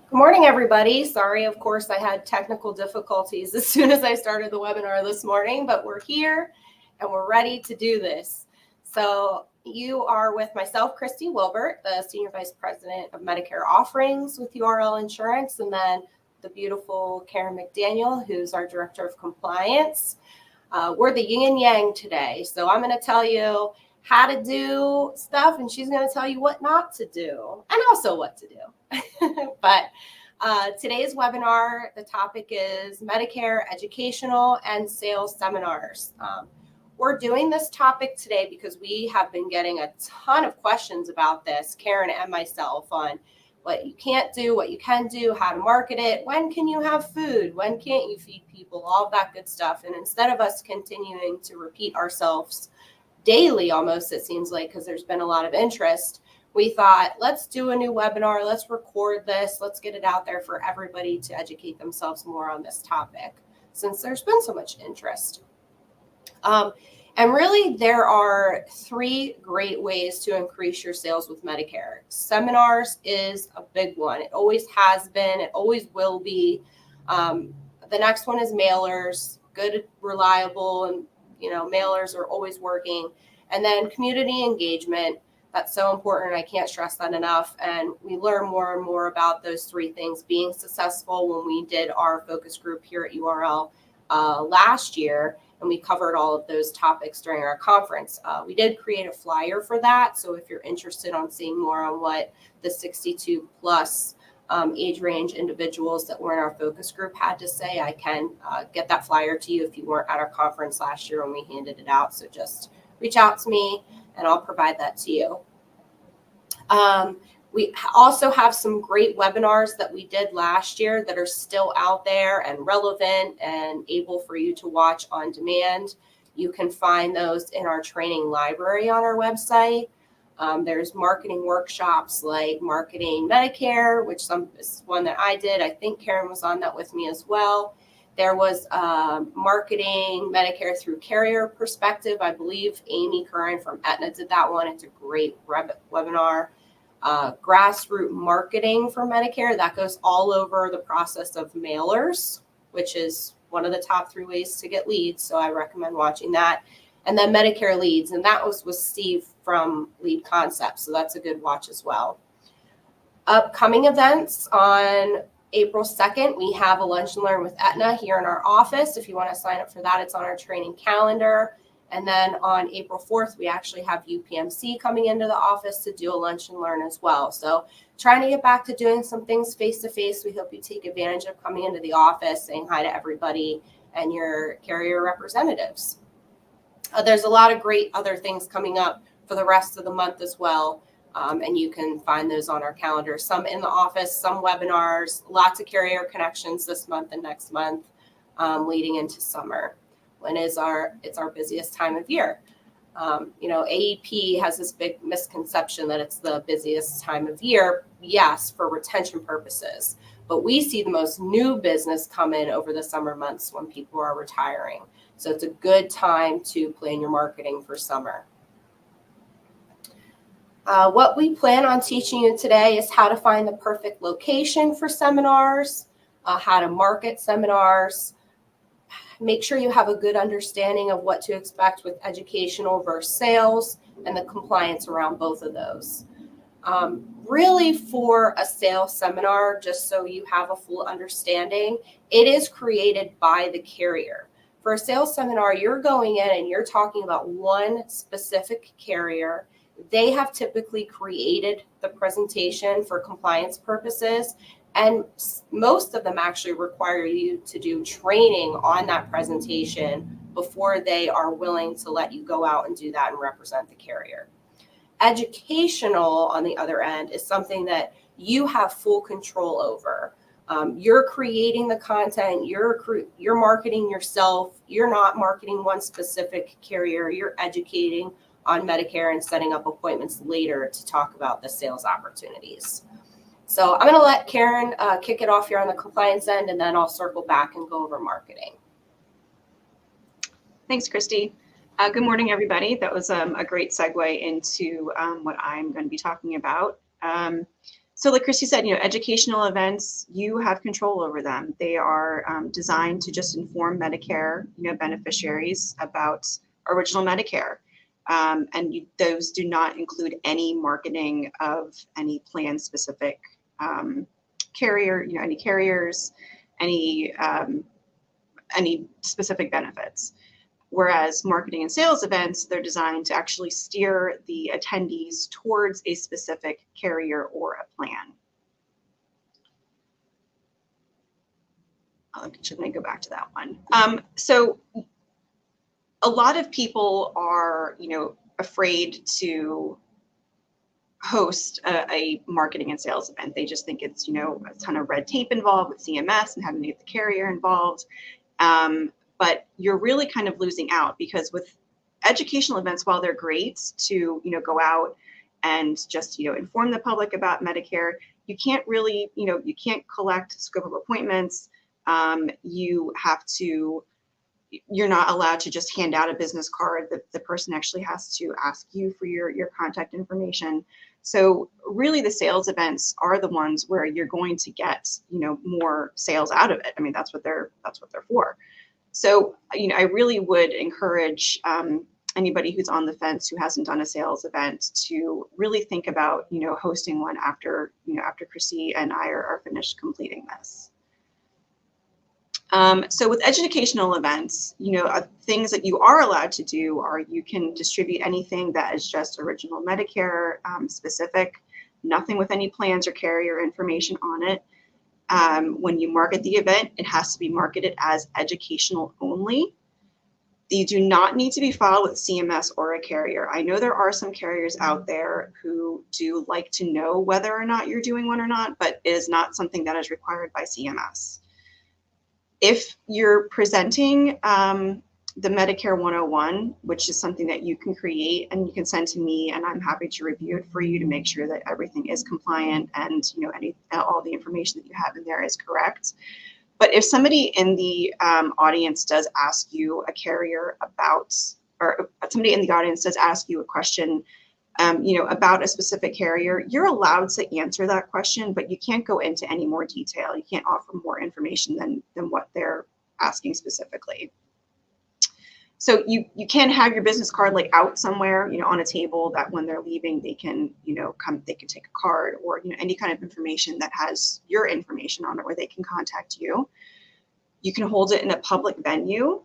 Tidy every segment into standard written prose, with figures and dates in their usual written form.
Good morning, everybody. Sorry, of course, I had technical difficulties as soon as I started the webinar this morning, but we're here and we're ready to do this. So you are with myself, Christy Wilbert, the Senior Vice President of Medicare Offerings with URL Insurance, and then the beautiful Karen McDaniel, who's our Director of Compliance. We're the yin and yang today. So I'm going to tell you how to do stuff, and she's going to tell you what not to do, and also what to do. But today's webinar, the topic is Medicare educational and sales seminars. We're doing this topic today because we have been getting a ton of questions about this, Karen and myself, on what you can't do, what you can do, how to market it, when can you have food, when can't you feed people, all of that good stuff. And instead of us continuing to repeat ourselves daily, almost, it seems like, because there's been a lot of interest, we thought, let's do a new webinar, let's record this, let's get it out there for everybody to educate themselves more on this topic, since there's been so much interest. And really, there are three great ways to increase your sales with Medicare. Seminars is a big one. It always has been, it always will be. The next one is mailers, good, reliable, and mailers are always working. And then community engagement. That's so important. I can't stress that enough. And we learn more and more about those three things being successful when we did our focus group here at URL last year. And we covered all of those topics during our conference. We did create a flyer for that. So if you're interested on seeing more on what the 62 plus age range individuals that were in our focus group had to say, I can get that flyer to you if you weren't at our conference last year when we handed it out. So just reach out to me and I'll provide that to you. We also have some great webinars that we did last year that are still out there and relevant and able for you to watch on demand. You can find those in our training library on our website. There's marketing workshops like Marketing Medicare, which is one that I did. I think Karen was on that with me as well. There was Marketing Medicare through Carrier Perspective. I believe Amy Curran from Aetna did that one. It's a great webinar. Grassroots marketing for Medicare, that goes all over the process of mailers, which is one of the top 3 ways to get leads. So I recommend watching that. And then Medicare Leads, and that was with Steve from Lead Concept. So that's a good watch as well. Upcoming events on April 2nd, we have a lunch and learn with Aetna here in our office. If you want to sign up for that, it's on our training calendar. And then on April 4th, we actually have UPMC coming into the office to do a lunch and learn as well. So trying to get back to doing some things face-to-face. We hope you take advantage of coming into the office, saying hi to everybody and your carrier representatives. There's a lot of great other things coming up for the rest of the month as well. And you can find those on our calendar, some in the office, some webinars, lots of carrier connections this month and next month, leading into summer. When it's our busiest time of year. AEP has this big misconception that it's the busiest time of year. Yes, for retention purposes, but we see the most new business come in over the summer months when people are retiring. So it's a good time to plan your marketing for summer. What we plan on teaching you today is how to find the perfect location for seminars, how to market seminars. Make sure you have a good understanding of what to expect with educational versus sales and the compliance around both of those. Really, for a sales seminar, just so you have a full understanding, it is created by the carrier. For a sales seminar, you're going in and you're talking about one specific carrier. They have typically created the presentation for compliance purposes. And most of them actually require you to do training on that presentation before they are willing to let you go out and do that and represent the carrier. Educational, on the other end, is something that you have full control over. You're creating the content, you're marketing yourself, you're not marketing one specific carrier, you're educating on Medicare and setting up appointments later to talk about the sales opportunities. So I'm going to let Karen kick it off here on the compliance end, and then I'll circle back and go over marketing. Thanks, Christy. Good morning, everybody. That was a great segue into what I'm going to be talking about. So like Christy said, educational events, you have control over them. They are designed to just inform Medicare, beneficiaries about original Medicare. Those do not include any marketing of any plan-specific carrier, any carriers, any specific benefits. Whereas marketing and sales events, they're designed to actually steer the attendees towards a specific carrier or a plan. Should I go back to that one? So a lot of people are, afraid to host a marketing and sales event. They just think it's, a ton of red tape involved with CMS and having to get the carrier involved. But you're really kind of losing out, because with educational events, while they're great to, go out and just, inform the public about Medicare, you can't really, you can't collect scope of appointments. You're not allowed to just hand out a business card. The person actually has to ask you for your contact information. So really the sales events are the ones where you're going to get, more sales out of it. I mean, that's what they're for. So, I really would encourage anybody who's on the fence who hasn't done a sales event to really think about, hosting one after Chrissy and I are finished completing this. So with educational events, things that you are allowed to do are you can distribute anything that is just original Medicare specific, nothing with any plans or carrier information on it. When you market the event, it has to be marketed as educational only. You do not need to be filed with CMS or a carrier. I know there are some carriers out there who do like to know whether or not you're doing one or not, but it is not something that is required by CMS. If you're presenting the Medicare 101, which is something that you can create and you can send to me, and I'm happy to review it for you to make sure that everything is compliant and all the information that you have in there is correct. But if somebody in the audience does ask you a carrier about, or somebody in the audience does ask you a question, about a specific carrier, you're allowed to answer that question, but you can't go into any more detail. You can't offer more information than what they're asking specifically. So you can have your business card like out somewhere, on a table that when they're leaving, they can, they can take a card or, any kind of information that has your information on it where they can contact you. You can hold it in a public venue,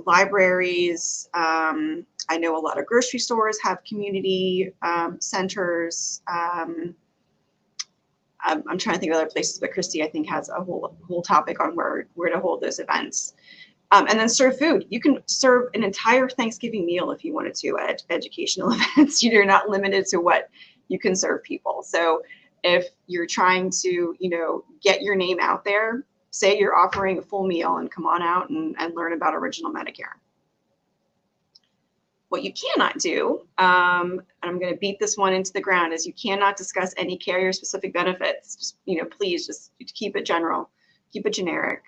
libraries. I know a lot of grocery stores have community centers. I'm trying to think of other places, but Christy, I think, has a whole topic on where to hold those events. And then serve food. You can serve an entire Thanksgiving meal if you wanted to at educational events. You're not limited to what you can serve people. So if you're trying to, get your name out there, say you're offering a full meal and come on out and learn about original Medicare. What you cannot do, and I'm going to beat this one into the ground, is you cannot discuss any carrier-specific benefits. Just, please just keep it general, keep it generic.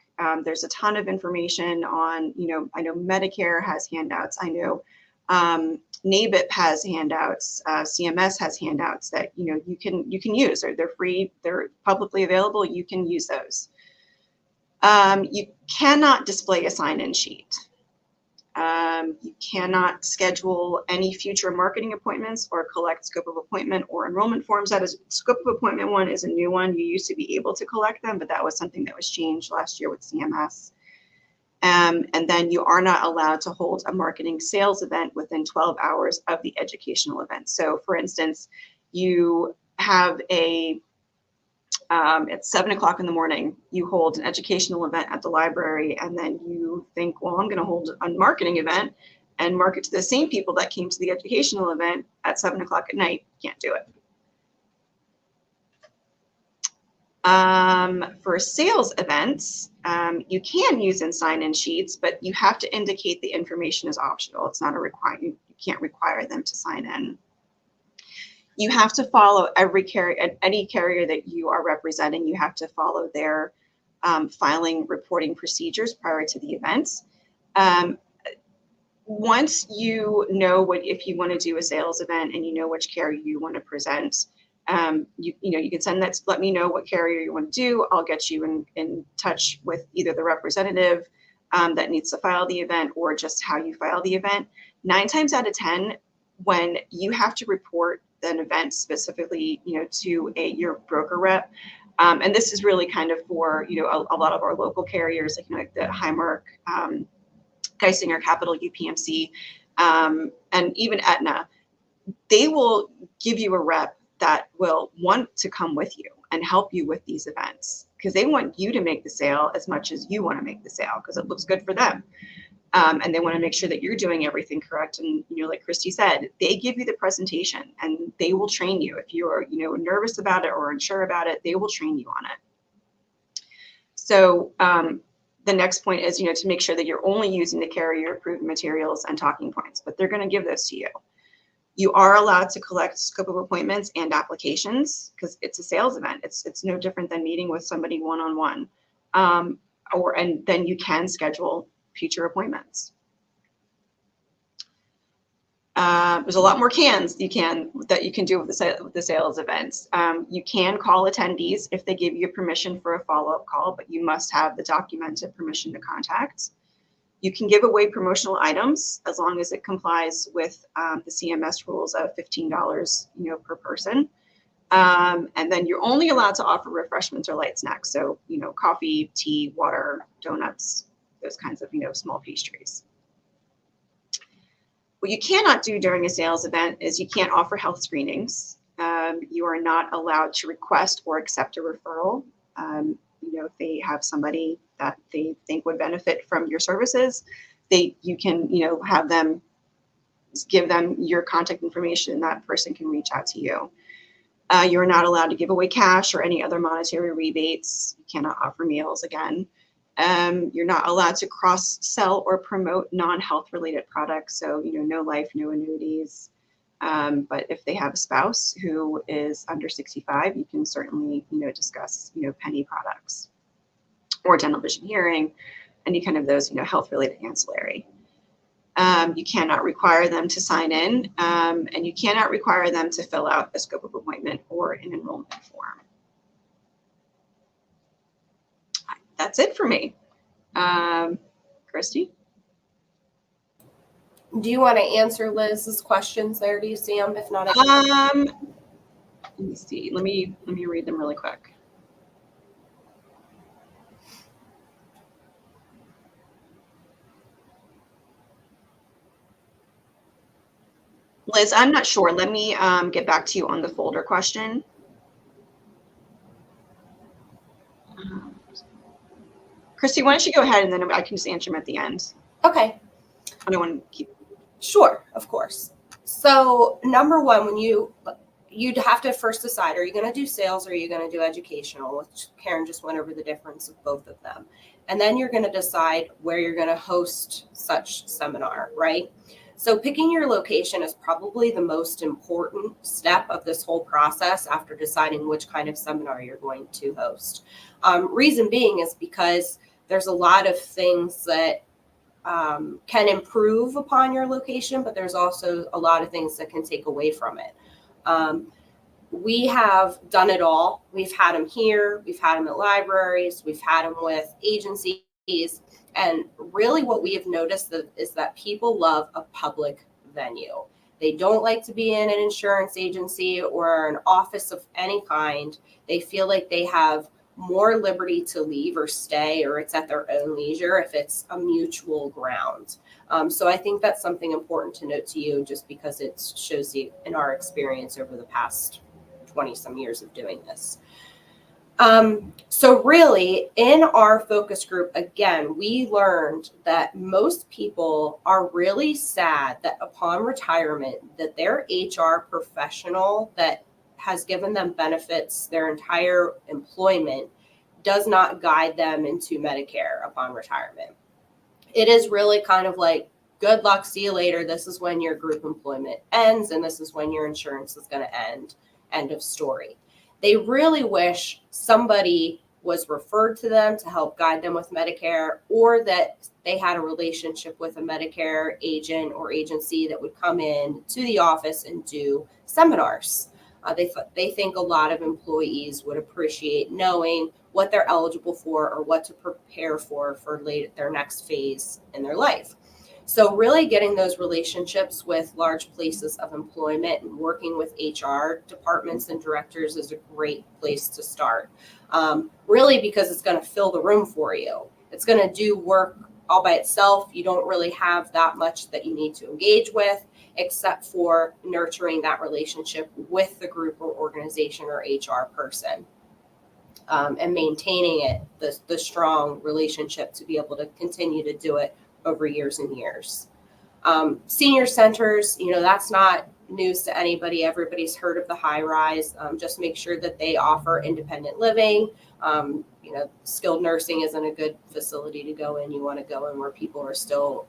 There's a ton of information on, I know Medicare has handouts. I know NABIP has handouts. CMS has handouts that, you can use. They're free. They're publicly available. You can use those. You cannot display a sign-in sheet. You cannot schedule any future marketing appointments or collect scope of appointment or enrollment forms. That is, scope of appointment one is a new one. You used to be able to collect them, but that was something that was changed last year with CMS. And then you are not allowed to hold a marketing sales event within 12 hours of the educational event. So for instance, you have at 7 o'clock in the morning, you hold an educational event at the library, and then you think, well, I'm going to hold a marketing event and market to the same people that came to the educational event at 7 o'clock at night. Can't do it. For sales events, you can use in sign-in sheets, but you have to indicate the information is optional. It's not a requirement. You can't require them to sign in. You have to follow any carrier that you are representing. You have to follow their filing reporting procedures prior to the event. Once you know if you want to do a sales event and you know which carrier you want to present, You can send that, let me know what carrier you want to do. I'll get you in touch with either the representative that needs to file the event or just how you file the event. 9 times out of 10, when you have to report an event specifically, to your broker rep, and this is really kind of for, a lot of our local carriers, like the Highmark, Geisinger, Capital, UPMC, and even Aetna, they will give you a rep that will want to come with you and help you with these events because they want you to make the sale as much as you want to make the sale because it looks good for them. And they want to make sure that you're doing everything correct. And, like Christy said, they give you the presentation and they will train you. If you're, nervous about it or unsure about it, they will train you on it. So the next point is, to make sure that you're only using the carrier approved materials and talking points, but they're going to give those to you. You are allowed to collect scope of appointments and applications because it's a sales event. It's no different than meeting with somebody one-on-one. And then you can schedule future appointments. There's a lot more that you can do with the sales events. You can call attendees if they give you permission for a follow-up call, but you must have the documented permission to contact. You can give away promotional items as long as it complies with the CMS rules of $15, per person. And then you're only allowed to offer refreshments or light snacks. So, coffee, tea, water, donuts, those kinds of, small pastries. What you cannot do during a sales event is you can't offer health screenings. You are not allowed to request or accept a referral. If they have somebody that they think would benefit from your services, you can, have them give them your contact information and that person can reach out to you. You're not allowed to give away cash or any other monetary rebates. You cannot offer meals again. You're not allowed to cross-sell or promote non-health related products. So, no life, no annuities. But if they have a spouse who is under 65, you can certainly, discuss, penny products or dental vision hearing, any kind of those, health related ancillary. You cannot require them to sign in, and you cannot require them to fill out a scope of appointment or an enrollment form. That's it for me. Christy? Do you want to answer Liz's questions there? Do you see them? If not, let me see. Let me read them really quick. Liz, I'm not sure. Let me get back to you on the folder question. Christy, why don't you go ahead and then I can just answer them at the end. Okay. I don't want to keep. Sure, of course. So number one, when you'd have to first decide, are you going to do sales or are you going to do educational? Which Karen just went over the difference of both of them. And then you're going to decide where you're going to host such seminar, right? So picking your location is probably the most important step of this whole process after deciding which kind of seminar you're going to host. Reason being is because there's a lot of things that can improve upon your location, but there's also a lot of things that can take away from it. We have done it all. We've had them here. We've had them at libraries. We've had them with agencies. And really what we have noticed is that people love a public venue. They don't like to be in an insurance agency or an office of any kind. They feel like they have more liberty to leave or stay, or it's at their own leisure if it's a mutual ground. So I think that's something important to note to you, just because it shows you in our experience over the past 20 some years of doing this. So really in our focus group, again, we learned that most people are really sad that upon retirement that their HR professional that has given them benefits their entire employment does not guide them into Medicare upon retirement. It is really kind of like, good luck, see you later. This is when your group employment ends, and this is when your insurance is going to end. End of story. They really wish somebody was referred to them to help guide them with Medicare, or that they had a relationship with a Medicare agent or agency that would come in to the office and do seminars. They think a lot of employees would appreciate knowing what they're eligible for or what to prepare for their next phase in their life. So really getting those relationships with large places of employment and working with HR departments and directors is a great place to start. Really because it's going to fill the room for you. It's going to do work all by itself. You don't really have that much that you need to engage with, except for nurturing that relationship with the group or organization or HR person, and maintaining it, the strong relationship to be able to continue to do it over years and years. Senior centers, that's not news to anybody. Everybody's heard of the high rise. Just make sure that they offer independent living. Skilled nursing isn't a good facility to go in. You want to go in where people are still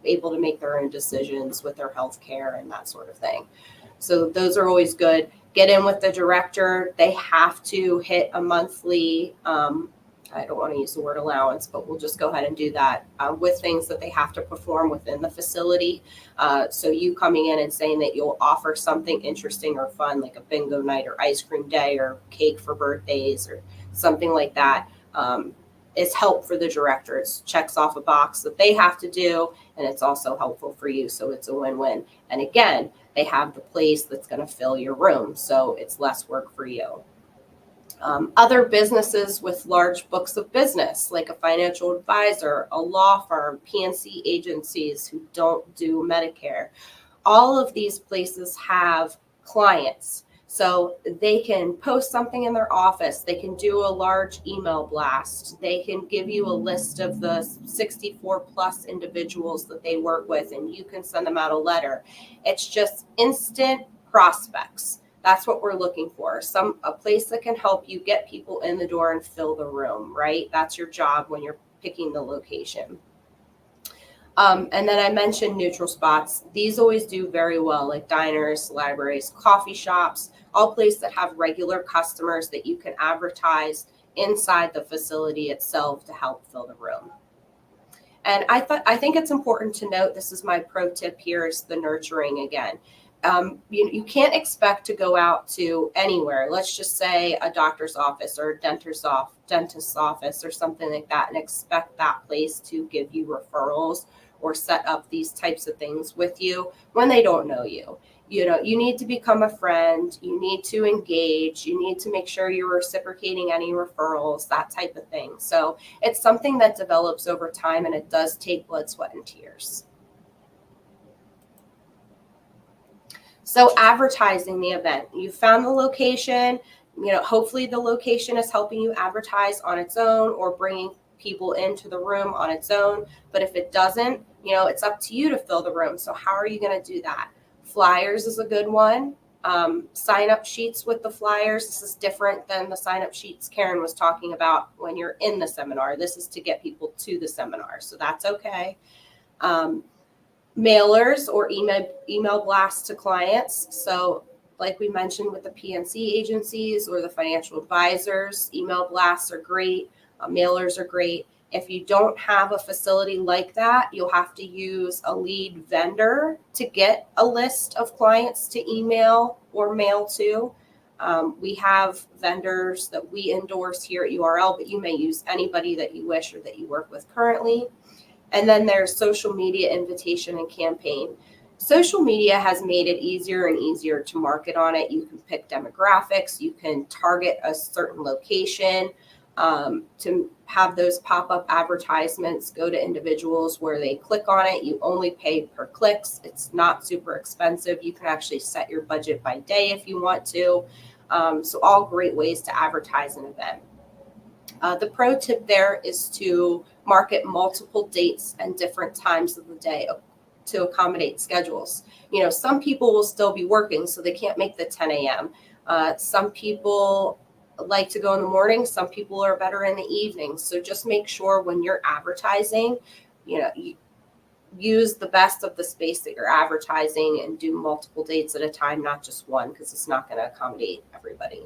able to make their own decisions with their health care and that sort of thing. So those are always good. Get in with the director. They have to hit a monthly, I don't want to use the word allowance, but we'll just go ahead and do that with things that they have to perform within the facility. So you coming in and saying that you'll offer something interesting or fun, like a bingo night or ice cream day or cake for birthdays or something like that, is help for the director. It checks off a box that they have to do, and it's also helpful for you. So it's a win-win. And again, they have the place that's going to fill your room, so it's less work for you. Other businesses with large books of business, like a financial advisor, a law firm, PNC agencies who don't do Medicare. All of these places have clients. So they can post something in their office. They can do a large email blast. They can give you a list of the 64 plus individuals that they work with, and you can send them out a letter. It's just instant prospects. That's what we're looking for. A place that can help you get people in the door and fill the room, right? That's your job when you're picking the location. And then I mentioned neutral spots. These always do very well, like diners, libraries, coffee shops, all places that have regular customers that you can advertise inside the facility itself to help fill the room. And I think it's important to note, this is my pro tip here, is the nurturing again. You can't expect to go out to anywhere, let's just say a doctor's office or a dentist's office or something like that, and expect that place to give you referrals or set up these types of things with you when they don't know you. You need to become a friend, you need to engage, you need to make sure you're reciprocating any referrals, that type of thing. So it's something that develops over time, and it does take blood, sweat, and tears. So advertising the event, you found the location, hopefully the location is helping you advertise on its own or bringing people into the room on its own. But if it doesn't, it's up to you to fill the room. So how are you going to do that? Flyers is a good one. Sign up sheets with the flyers. This is different than the sign up sheets Karen was talking about when you're in the seminar. This is to get people to the seminar. So that's okay. Mailers or email blasts to clients. So like we mentioned with the PNC agencies or the financial advisors, email blasts are great. Mailers are great. If you don't have a facility like that, you'll have to use a lead vendor to get a list of clients to email or mail to. We have vendors that we endorse here at URL, but you may use anybody that you wish or that you work with currently. And then there's social media invitation and campaign. Social media has made it easier and easier to market on it. You can pick demographics, you can target a certain location to have those pop-up advertisements go to individuals where they click on it. You only pay per clicks. It's not super expensive. You can actually set your budget by day if you want to. So all great ways to advertise an event. The pro tip there is to market multiple dates and different times of the day to accommodate schedules. Some people will still be working, so they can't make the 10 a.m. Some people like to go in the morning. Some people are better in the evening. So just make sure when you're advertising, you use the best of the space that you're advertising and do multiple dates at a time, not just one, because it's not going to accommodate everybody.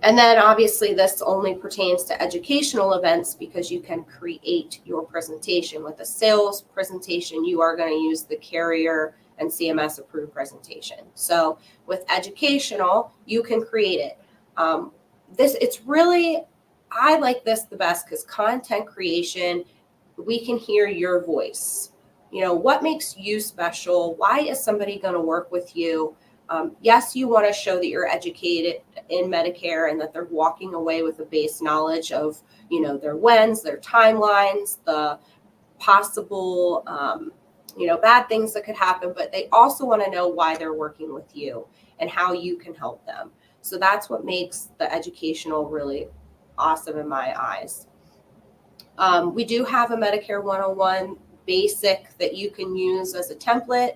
And then obviously this only pertains to educational events because you can create your presentation. With a sales presentation, you are going to use the carrier and CMS approved presentation. So with educational, you can create it. It's really, I like this the best because content creation, we can hear your voice. What makes you special? Why is somebody going to work with you? Yes, you want to show that you're educated in Medicare and that they're walking away with a base knowledge of, their wins, their timelines, the possible, bad things that could happen, but they also want to know why they're working with you and how you can help them. So that's what makes the educational really awesome in my eyes. We do have a Medicare 101 basic that you can use as a template.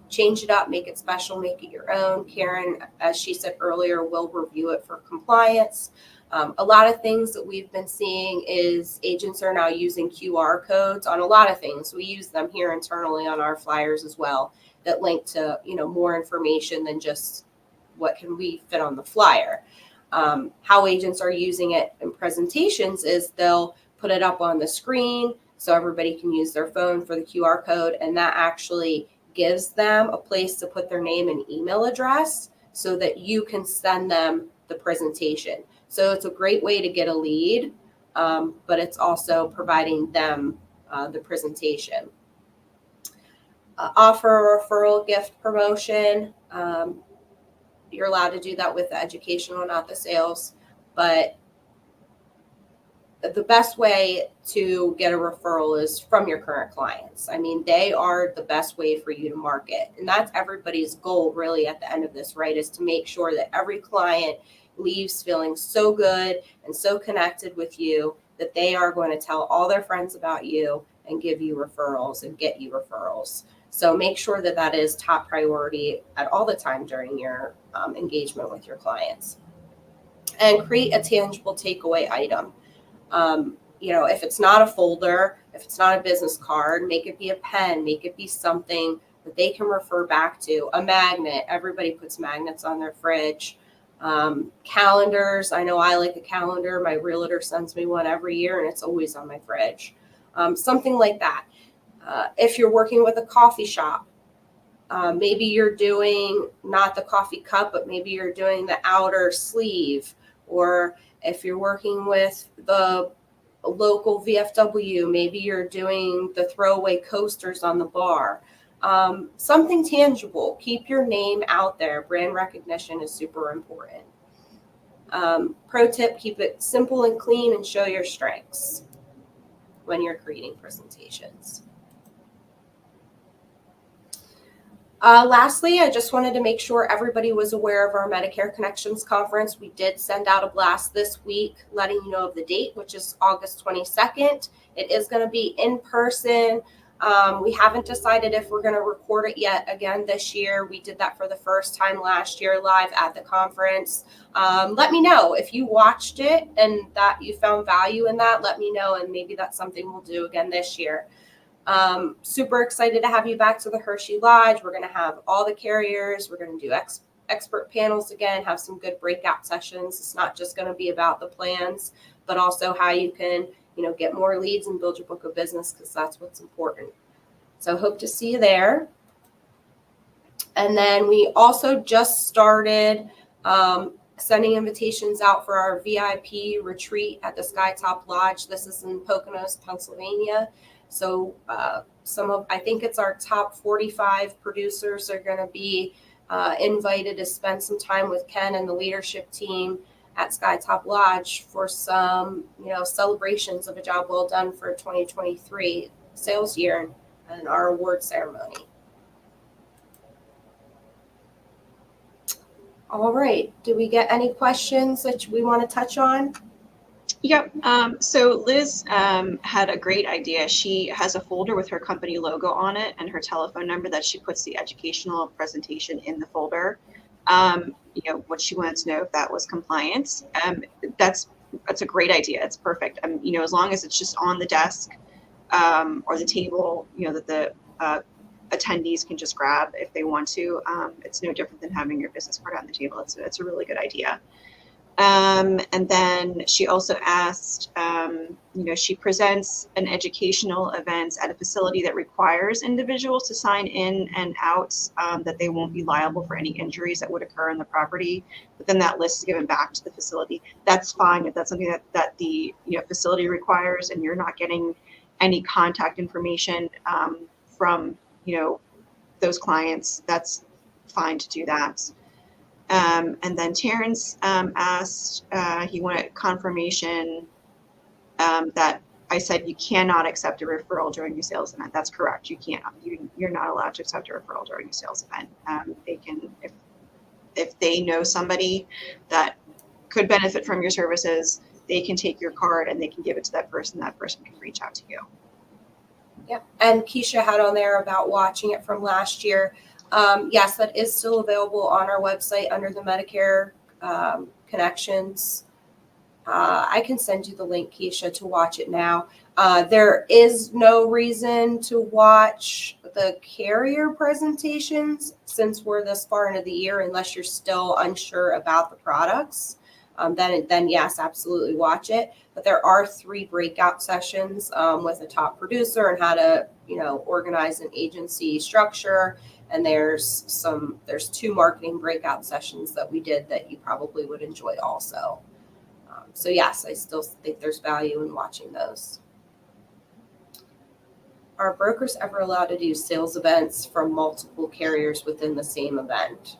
Change it up, make it special, make it your own. Karen, as she said earlier, will review it for compliance. A lot of things that we've been seeing is agents are now using QR codes on a lot of things. We use them here internally on our flyers as well that link to, more information than just what can we fit on the flyer. How agents are using it in presentations is they'll put it up on the screen so everybody can use their phone for the QR code, and that actually gives them a place to put their name and email address so that you can send them the presentation. So it's a great way to get a lead, but it's also providing them the presentation. Offer a referral gift promotion. You're allowed to do that with the educational, not the sales, but the best way to get a referral is from your current clients. I mean, they are the best way for you to market. And that's everybody's goal really at the end of this, right? Is to make sure that every client leaves feeling so good and so connected with you that they are going to tell all their friends about you and give you referrals and get you referrals. So make sure that that is top priority at all the time during your engagement with your clients. And create a tangible takeaway item. If it's not a folder, if it's not a business card, make it be a pen, make it be something that they can refer back to. A magnet. Everybody puts magnets on their fridge. Calendars. I know I like a calendar. My realtor sends me one every year and it's always on my fridge. Something like that. If you're working with a coffee shop, maybe you're doing not the coffee cup, but maybe you're doing the outer sleeve. Or if you're working with the local VFW, maybe you're doing the throwaway coasters on the bar. Something tangible. Keep your name out there. Brand recognition is super important. Pro tip, keep it simple and clean and show your strengths when you're creating presentations. Lastly, I just wanted to make sure everybody was aware of our Medicare Connections Conference. We did send out a blast this week letting you know of the date, which is August 22nd. It is going to be in person. We haven't decided if we're going to record it yet again this year. We did that for the first time last year live at the conference. Let me know if you watched it and that you found value in that. Let me know, and maybe that's something we'll do again this year. Super excited to have you back to the Hershey Lodge. We're going to have all the carriers. We're going to do expert panels again, have some good breakout sessions. It's not just going to be about the plans, but also how you can, get more leads and build your book of business, because that's what's important. So hope to see you there. And then we also just started sending invitations out for our VIP retreat at the Skytop Lodge. This is in Poconos, Pennsylvania. So I think it's our top 45 producers are going to be invited to spend some time with Ken and the leadership team at Skytop Lodge for some, celebrations of a job well done for 2023 sales year and our award ceremony. All right. Do we get any questions that we want to touch on? Yep. So Liz had a great idea. She has a folder with her company logo on it and her telephone number that she puts the educational presentation in the folder. What she wanted to know if that was compliant. That's a great idea. It's perfect. As long as it's just on the desk or the table, that the attendees can just grab if they want to. It's no different than having your business card on the table. It's a really good idea. And then she also asked, she presents an educational events at a facility that requires individuals to sign in and out, that they won't be liable for any injuries that would occur on the property. But then that list is given back to the facility. That's fine if that's something that the facility requires, and you're not getting any contact information from those clients. That's fine to do that. And then Terrence asked, he wanted confirmation that I said you cannot accept a referral during your sales event. That's correct. You can't. You're not allowed to accept a referral during your sales event. They can, if they know somebody that could benefit from your services, they can take your card and they can give it to that person. That person can reach out to you. Yep. And Keisha had on there about watching it from last year. Yes, that is still available on our website under the Medicare connections. I can send you the link, Keisha, to watch it now. There is no reason to watch the carrier presentations since we're this far into the year, unless you're still unsure about the products. Then yes, absolutely watch it. But there are 3 breakout sessions with a top producer and how to, organize an agency structure. And there's 2 marketing breakout sessions that we did that you probably would enjoy also. So yes, I still think there's value in watching those. Are brokers ever allowed to do sales events from multiple carriers within the same event?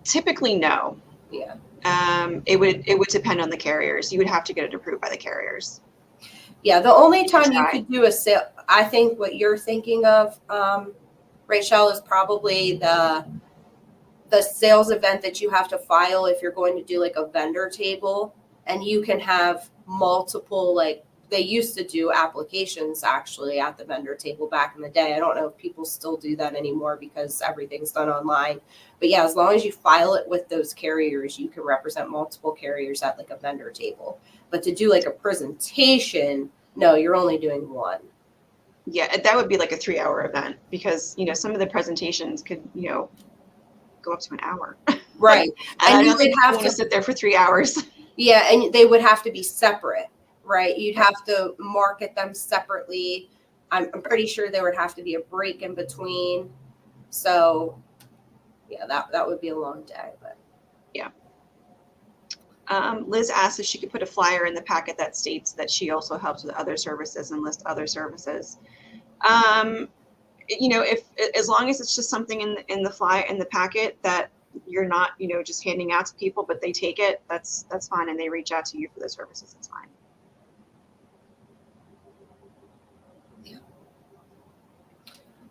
Typically, no. Yeah. It would depend on the carriers. You would have to get it approved by the carriers. Yeah, the only time you could do a sale, I think what you're thinking of, Rachel, is probably the sales event that you have to file if you're going to do like a vendor table, and you can have multiple, like they used to do applications actually at the vendor table back in the day. I don't know if people still do that anymore because everything's done online. But yeah, as long as you file it with those carriers, you can represent multiple carriers at like a vendor table. But to do like a presentation, no, you're only doing one. Yeah, that would be like a 3-hour event because, some of the presentations could, go up to an hour. Right. And you would have to sit there for 3 hours. Yeah, and they would have to be separate, right? You'd have to market them separately. I'm pretty sure there would have to be a break in between. So yeah, that would be a long day, but yeah. Liz asked if she could put a flyer in the packet that states that she also helps with other services and list other services. If as long as it's just something in the packet that you're not, just handing out to people, but they take it, that's fine, and they reach out to you for the services, it's fine. Yeah.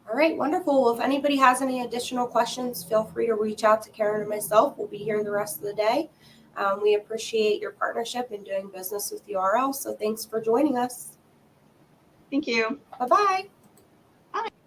All right, wonderful. Well, if anybody has any additional questions, feel free to reach out to Karen and myself. We'll be here the rest of the day. We appreciate your partnership in doing business with URL. So thanks for joining us. Thank you. Bye-bye.